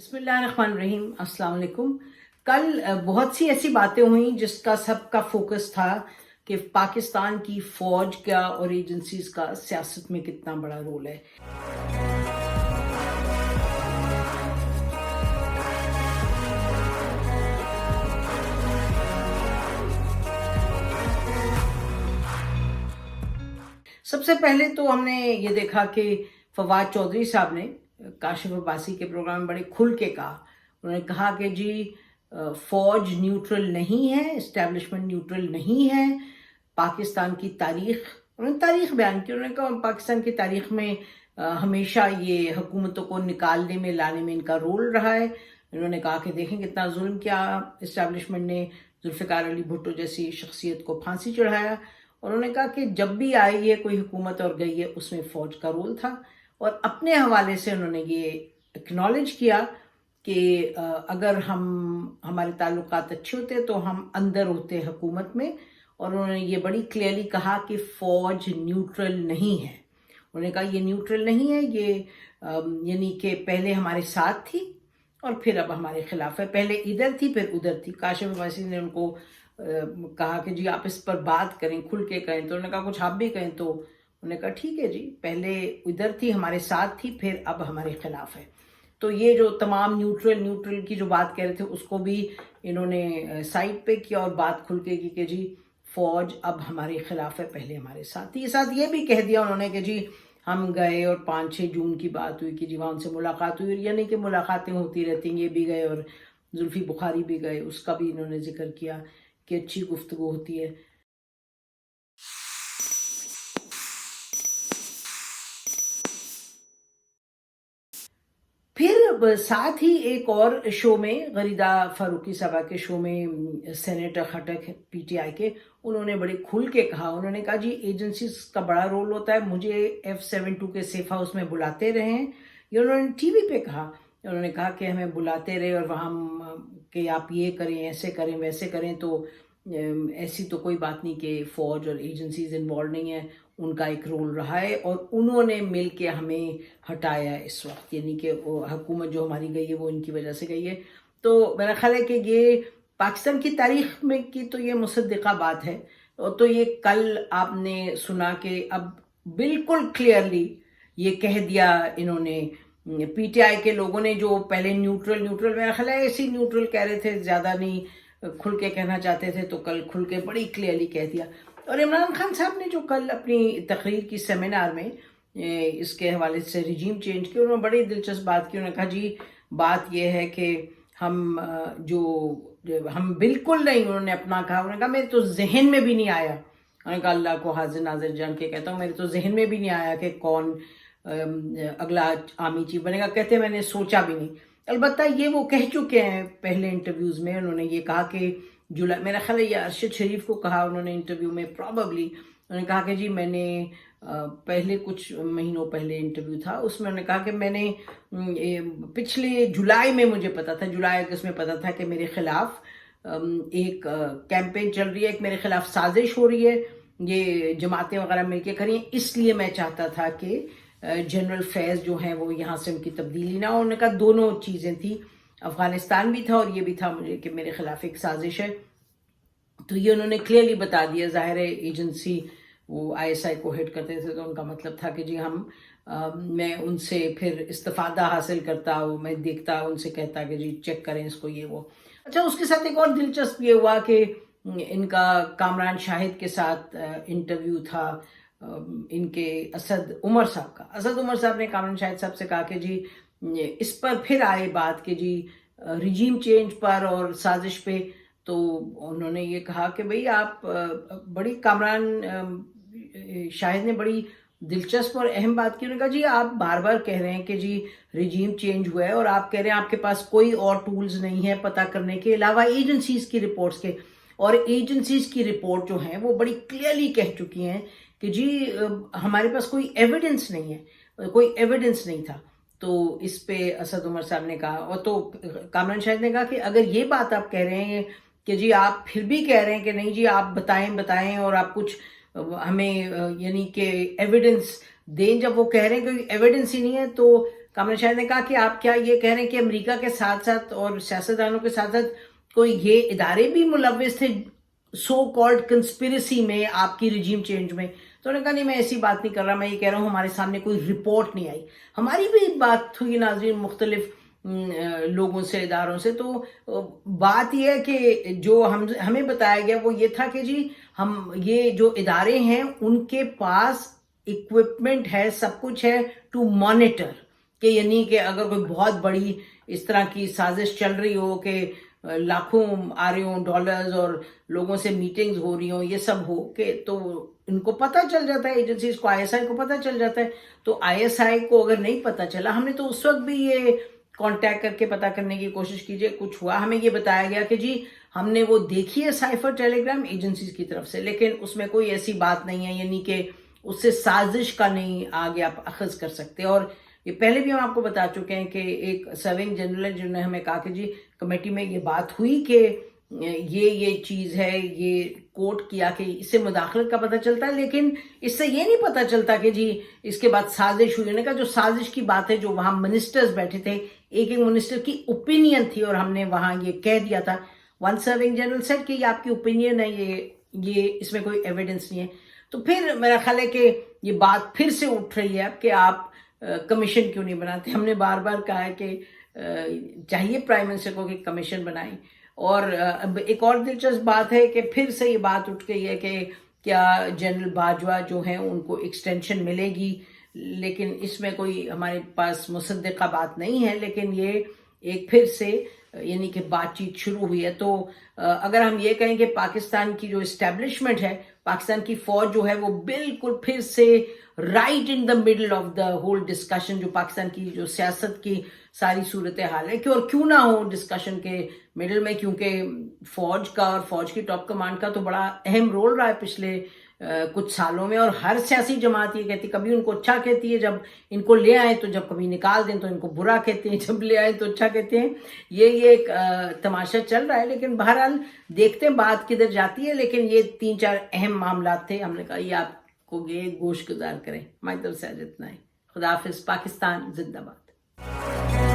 बिस्मिल्लाहिर्रहमानिर्रहीम। अस्सलाम वालेकुम। कल बहुत सी ऐसी बातें हुई जिसका सबका फोकस था कि पाकिस्तान की फौज का और एजेंसीज का सियासत में कितना बड़ा रोल है। सबसे पहले तो हमने ये देखा कि फवाद चौधरी साहब ने काशिफ अब्बासी के प्रोग्राम में बड़े खुल के कहा। उन्होंने कहा कि जी फौज न्यूट्रल नहीं है, इस्टेब्लिशमेंट न्यूट्रल नहीं है। पाकिस्तान की तारीख, उन्होंने तारीख बयान की। उन्होंने कहा पाकिस्तान की तारीख में हमेशा ये हुकूमतों को निकालने में लाने में इनका रोल रहा है। उन्होंने कहा कि देखें कितना जुल्म किया इस्टेब्लिशमेंट ने, जुल्फ़िकार अली भुट्टो जैसी शख्सियत को फांसी चढ़ाया। और उन्होंने कहा कि जब भी आई है कोई हुकूमत और गई है उसमें फौज का रोल था। और अपने हवाले से उन्होंने ये एक्नॉलेज किया कि अगर हमारे ताल्लुकात अच्छे होते तो हम अंदर होते हुकूमत में। और उन्होंने ये बड़ी क्लियरली कहा कि फौज न्यूट्रल नहीं है। उन्होंने कहा ये न्यूट्रल नहीं है, ये यानी कि पहले हमारे साथ थी और फिर अब हमारे खिलाफ है। पहले इधर थी फिर उधर थी। काशिफ अब्बासी ने उनको कहा कि जी आप इस पर बात करें, खुल के कहें। तो उन्होंने कहा कुछ आप भी कहें। तो उन्होंने कहा ठीक है जी, पहले इधर थी हमारे साथ थी फिर अब हमारे खिलाफ है। तो ये जो तमाम न्यूट्रल की जो बात कह रहे थे उसको भी इन्होंने साइड पे किया और बात खुल के की कि जी फौज अब हमारे खिलाफ है, पहले हमारे साथ थी। साथ ये भी कह दिया उन्होंने कि जी हम गए और 5-6 जून की बात हुई कि जी वहाँ उनसे मुलाकात हुई। यानी कि मुलाकातें होती रहती हैं, ये भी गए और जुल्फी बुखारी भी गए, उसका भी इन्होंने जिक्र किया कि अच्छी गुफ्तगू होती है। फिर साथ ही एक और शो में, गरीदा फारूकी साहबा के शो में सेनेटर खटक पीटीआई के, उन्होंने बड़े खुल के कहा। उन्होंने कहा जी एजेंसीज का बड़ा रोल होता है। मुझे F-72 के सेफ हाउस में बुलाते रहे हैं, ये उन्होंने टीवी पे कहा। उन्होंने कहा कि हमें बुलाते रहे और वहाँ कि आप ये करें, ऐसे करें, वैसे करें। तो ऐसी तो कोई बात नहीं कि फौज और एजेंसीज इन्वॉल्व नहीं है, उनका एक रोल रहा है और उन्होंने मिल के हमें हटाया इस वक्त। यानी कि हुकूमत जो हमारी गई है वो इनकी वजह से गई है। तो मेरा ख्याल है कि ये पाकिस्तान की तारीख में की तो ये मुसद्दिका बात है। तो ये कल आपने सुना कि अब बिल्कुल क्लियरली ये कह दिया इन्होंने। पीटीआई के लोगों ने जो पहले न्यूट्रल मेरा ख्याल है ऐसी न्यूट्रल कह रहे थे, ज़्यादा नहीं खुल के कहना चाहते थे, तो कल खुल के बड़ी क्लियरली कह दिया। और इमरान खान साहब ने जो कल अपनी तकरीर की सेमिनार में इसके हवाले से रिजीम चेंज की, उन्होंने बड़ी दिलचस्प बात की। उन्होंने कहा जी बात यह है कि हम बिल्कुल नहीं, उन्होंने अपना कहा, उन्होंने कहा मेरे तो जहन में भी नहीं आया। उन्होंने कहा अल्लाह को हाजिर नाजिर जान के कहता हूँ, मेरे तो जहन में भी नहीं आया कि कौन अगला आर्मी चीफ बनेगा। कहते मैंने सोचा भी नहीं। अलबत्ता ये वो कह चुके हैं पहले इंटरव्यूज में। उन्होंने ये कहा कि जुलाई, मेरा ख्याल है ये अरशद शरीफ को कहा उन्होंने इंटरव्यू में, प्रॉबली उन्होंने कहा कि जी मैंने पहले कुछ महीनों पहले इंटरव्यू था उसमें उन्होंने कहा कि मैंने पिछले जुलाई में मुझे पता था, जुलाई अगस्त में पता था कि मेरे खिलाफ एक कैंपेन चल रही है, एक मेरे खिलाफ साजिश हो रही है, ये जमातें वगैरह मिलके करी, इसलिए मैं चाहता था कि जनरल फैज जो हैं वो यहाँ से उनकी तब्दीली ना हो। उन्होंने कहा दोनों चीज़ें थी, अफगानिस्तान भी था और ये भी था मुझे कि मेरे खिलाफ एक साजिश है। तो ये उन्होंने क्लियरली बता दिया। ज़ाहिर है एजेंसी वो ISI को हेड करते थे तो उनका मतलब था कि जी मैं उनसे फिर इस्तिफादा हासिल करता हूँ, मैं देखता उनसे कहता कि जी चेक करें इसको, ये वो। अच्छा, उसके साथ एक और दिलचस्प ये हुआ कि इनका कामरान शाहिद के साथ इंटरव्यू था इनके असद उमर साहब का। असद उमर साहब ने कामरान शाहिद साहब से कहा कि जी इस पर फिर आए बात कि जी रिजीम चेंज पर और साजिश पे। तो उन्होंने ये कहा कि भाई आप बड़ी, कामरान शाहिद ने बड़ी दिलचस्प और अहम बात की। उन्होंने कहा जी आप बार बार कह रहे हैं कि जी रिजीम चेंज हुआ है और आप कह रहे हैं आपके पास कोई और टूल्स नहीं है पता करने के अलावा एजेंसीज की रिपोर्ट्स के। और एजेंसीज की रिपोर्ट जो है वो बड़ी क्लियरली कह चुकी हैं कि जी हमारे पास कोई एविडेंस नहीं है, कोई एविडेंस नहीं था। तो इस पे असद उमर साहब ने कहा, और तो कामरान शाहिद ने कहा कि अगर ये बात आप कह रहे हैं कि जी आप फिर भी कह रहे हैं कि नहीं जी आप बताएं और आप कुछ हमें यानी कि एविडेंस दें, जब वो कह रहे हैं कि एविडेंस ही नहीं है तो کامران شاہد نے کہا کہ آپ کیا یہ کہہ رہے ہیں کہ امریکہ کے ساتھ ساتھ اور سیاستدانوں کے ساتھ ساتھ کوئی یہ ادارے بھی ملوث تھے سو کالڈ کنسپیرسی میں آپ کی رجیم چینج میں؟ تو انہوں نے کہا نہیں میں ایسی بات نہیں کر رہا، میں یہ کہہ رہا ہوں ہمارے سامنے کوئی رپورٹ نہیں آئی. ہماری بھی بات ہوئی ناظرین مختلف لوگوں سے، اداروں سے، تو بات یہ ہے کہ جو ہمیں بتایا گیا وہ یہ تھا کہ جی ہم یہ جو ادارے ہیں ان کے پاس اکوپمنٹ ہے، سب کچھ ہے ٹو مانیٹر، کہ یعنی کہ اگر کوئی بہت بڑی اس طرح کی سازش چل رہی ہو کہ لاکھوں آ رہے ہوں ڈالرز اور لوگوں سے میٹنگز ہو رہی ہوں، یہ سب ہو کہ تو ان کو پتہ چل جاتا ہے، ایجنسیز کو، آئی ایس آئی کو پتہ چل جاتا ہے. تو آئی ایس آئی کو اگر نہیں پتہ چلا، ہم نے تو اس وقت بھی یہ کانٹیکٹ کر کے پتہ کرنے کی کوشش کیجئے کچھ ہوا. ہمیں یہ بتایا گیا کہ جی ہم نے وہ دیکھی ہے سائفر ٹیلی گرام ایجنسیز کی طرف سے، لیکن اس میں کوئی ایسی بات نہیں ہے، یعنی کہ اس سے سازش کا نہیں آگے آپ اخذ کر سکتے. اور یہ پہلے بھی ہم آپ کو بتا چکے ہیں کہ ایک سرونگ جنرل ہے جنہوں نے ہمیں کہا کہ جی کمیٹی میں یہ بات ہوئی کہ یہ چیز ہے، یہ کوٹ کیا کہ اس سے مداخلت کا پتہ چلتا ہے، لیکن اس سے یہ نہیں پتہ چلتا کہ جی اس کے بعد سازش ہوئی. انہوں نے کہا جو سازش کی بات ہے، جو وہاں منسٹرز بیٹھے تھے، ایک منسٹر کی اوپینین تھی اور ہم نے وہاں یہ کہہ دیا تھا. ون سرونگ جنرل سیڈ کہ یہ آپ کی اوپینین ہے، یہ اس میں کوئی ایویڈنس نہیں ہے. تو پھر میرا خیال ہے کہ یہ بات پھر سے اٹھ رہی ہے کہ آپ کمیشن کیوں نہیں بناتے. ہم نے بار بار کہا ہے کہ چاہیے پرائم منسٹر کو کہ کمیشن بنائیں. اور ایک اور دلچسپ بات ہے کہ پھر سے یہ بات اٹھ گئی ہے کہ کیا جنرل باجوہ جو ہیں ان کو ایکسٹینشن ملے گی، لیکن اس میں کوئی ہمارے پاس مصدقہ بات نہیں ہے، لیکن یہ ایک پھر سے یعنی کہ بات چیت شروع ہوئی ہے. تو اگر ہم یہ کہیں کہ پاکستان کی جو اسٹیبلشمنٹ ہے، پاکستان کی فوج جو ہے وہ بالکل پھر سے right in the middle of the whole discussion, جو پاکستان کی جو سیاست کی ساری صورتحال ہے، کہ اور کیوں نہ ہو ڈسکشن کے مڈل میں، کیونکہ فوج کا اور فوج کی ٹاپ کمانڈ کا تو بڑا اہم رول رہا ہے پچھلے کچھ سالوں میں. اور ہر سیاسی جماعت یہ کہتی، کبھی ان کو اچھا کہتی ہے جب ان کو لے آئیں، تو جب کبھی نکال دیں تو ان کو برا کہتے ہیں، جب لے آئیں تو اچھا کہتے ہیں. یہ ایک تماشا چل رہا ہے. لیکن بہرحال دیکھتے ہیں بات کدھر جاتی ہے. لیکن یہ 3-4 اہم معاملات تھے، ہم نے کہا یہ آپ کو یہ گوش گزار کریں. ہماری طرف سے آج اتنا ہے. خدا حافظ. پاکستان زندہ باد.